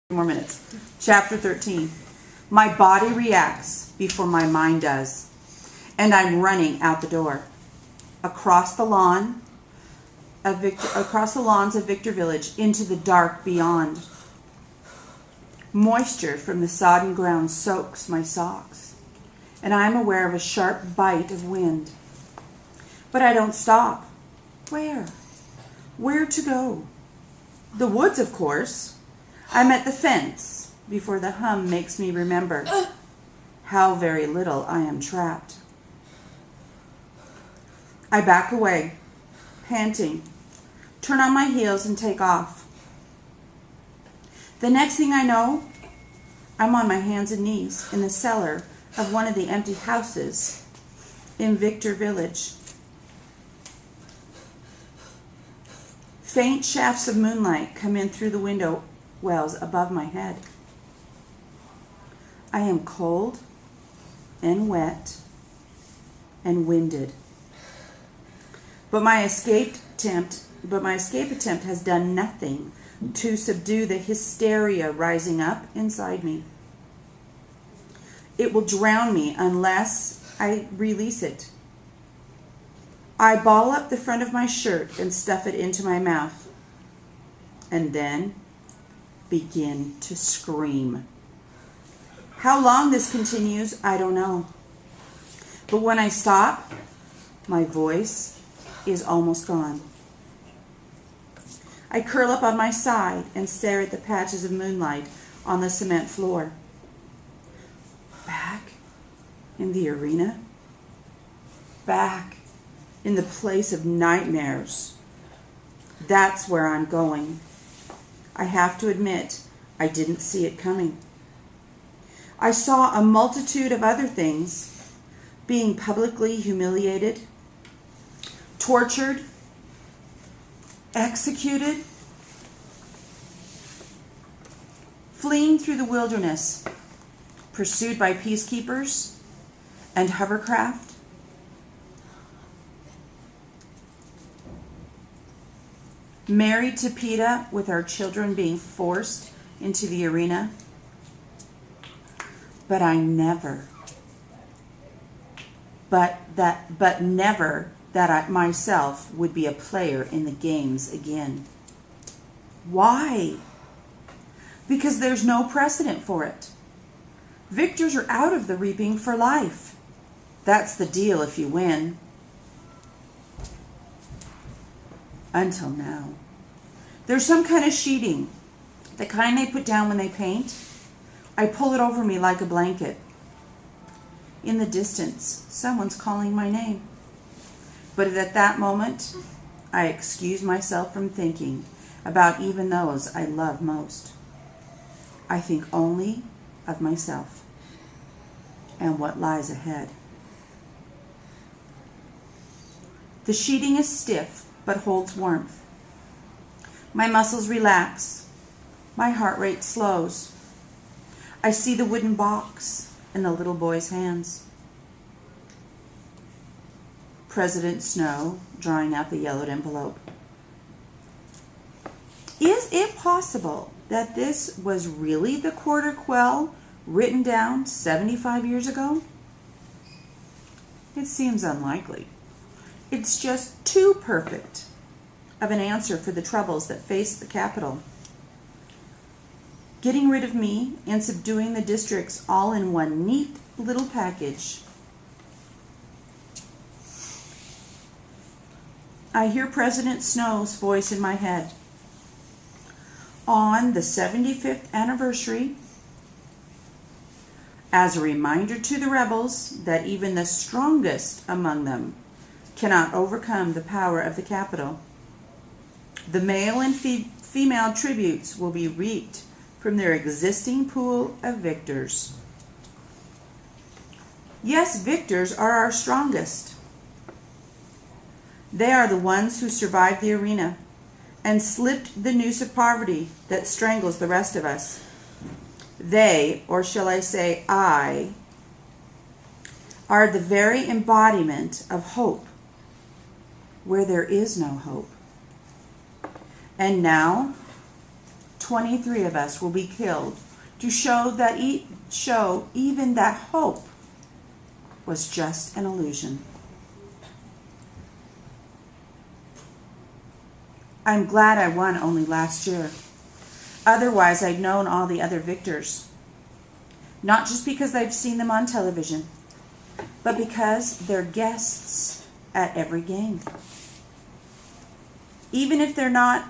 More minutes. Chapter 13. My body reacts before my mind does, and I'm running out the door, across the lawns of Victor Village, into the dark beyond. Moisture from the sodden ground soaks my socks, and I'm aware of a sharp bite of wind. But I don't stop. Where? Where to go? The woods, of course. I'm at the fence before the hum makes me remember how very little I am trapped. I back away, panting, turn on my heels and take off. The next thing I know, I'm on my hands and knees in the cellar of one of the empty houses in Victor Village. Faint shafts of moonlight come in through the window wells above my head. I am cold and wet and winded. But my escape attempt has done nothing to subdue the hysteria rising up inside me. It will drown me unless I release it. I ball up the front of my shirt and stuff it into my mouth, and then begin to scream. How long this continues, I don't know. But when I stop, my voice is almost gone. I curl up on my side and stare at the patches of moonlight on the cement floor. Back in the arena? Back in the place of nightmares. That's where I'm going. I have to admit, I didn't see it coming. I saw a multitude of other things: being publicly humiliated, tortured, executed, fleeing through the wilderness, pursued by peacekeepers and hovercraft, married to PETA with our children being forced into the arena. But never that I myself would be a player in the games again. Why? Because there's no precedent for it. Victors are out of the reaping for life. That's the deal if you win. Until now. There's some kind of sheeting, the kind they put down when they paint. I pull it over me like a blanket. In the distance, someone's calling my name. But at that moment, I excuse myself from thinking about even those I love most. I think only of myself and what lies ahead. The sheeting is stiff, but holds warmth. My muscles relax. My heart rate slows. I see the wooden box in the little boy's hands. President Snow drawing out the yellowed envelope. Is it possible that this was really the quarter quell written down 75 years ago? It seems unlikely. It's just too perfect of an answer for the troubles that face the capital. Getting rid of me and subduing the districts all in one neat little package. I hear President Snow's voice in my head. On the 75th anniversary, as a reminder to the rebels that even the strongest among them cannot overcome the power of the capital, the male and female tributes will be reaped from their existing pool of victors. Yes, victors are our strongest. They are the ones who survived the arena and slipped the noose of poverty that strangles the rest of us. They, or shall I say I, are the very embodiment of hope where there is no hope. And now, 23 of us will be killed to show even that hope was just an illusion. I'm glad I won only last year. Otherwise, I'd known all the other victors. Not just because I've seen them on television, but because they're guests at every game. Even if they're not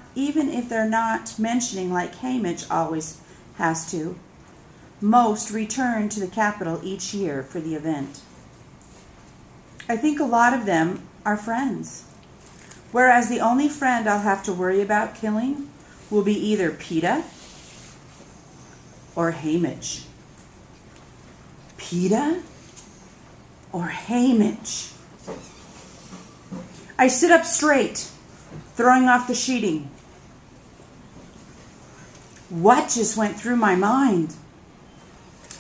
mentioning like Hamish always has to, most return to the capital each year for the event. I think a lot of them are friends, whereas the only friend I'll have to worry about killing will be either Peeta or Hamish. Peeta or Hamish. I sit up straight, throwing off the sheeting. What just went through my mind?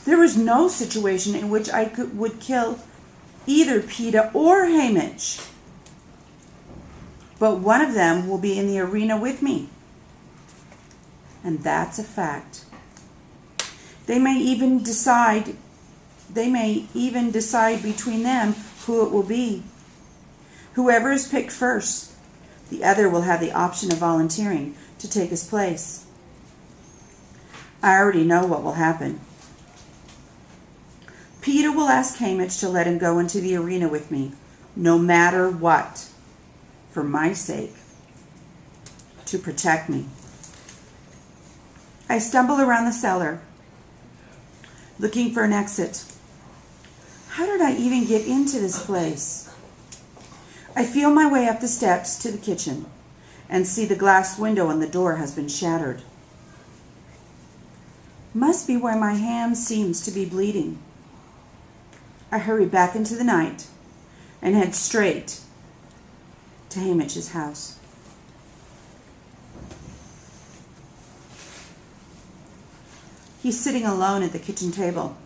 There was no situation in which I would kill either Peeta or Hamish. But one of them will be in the arena with me. And that's a fact. They may even decide between them who it will be. Whoever is picked first, the other will have the option of volunteering to take his place. I already know what will happen. Peeta will ask Hamish to let him go into the arena with me, no matter what, for my sake, to protect me. I stumble around the cellar, looking for an exit. How did I even get into this place? I feel my way up the steps to the kitchen and see the glass window on the door has been shattered. Must be where my hand seems to be bleeding. I hurry back into the night and head straight to Hamish's house. He's sitting alone at the kitchen table.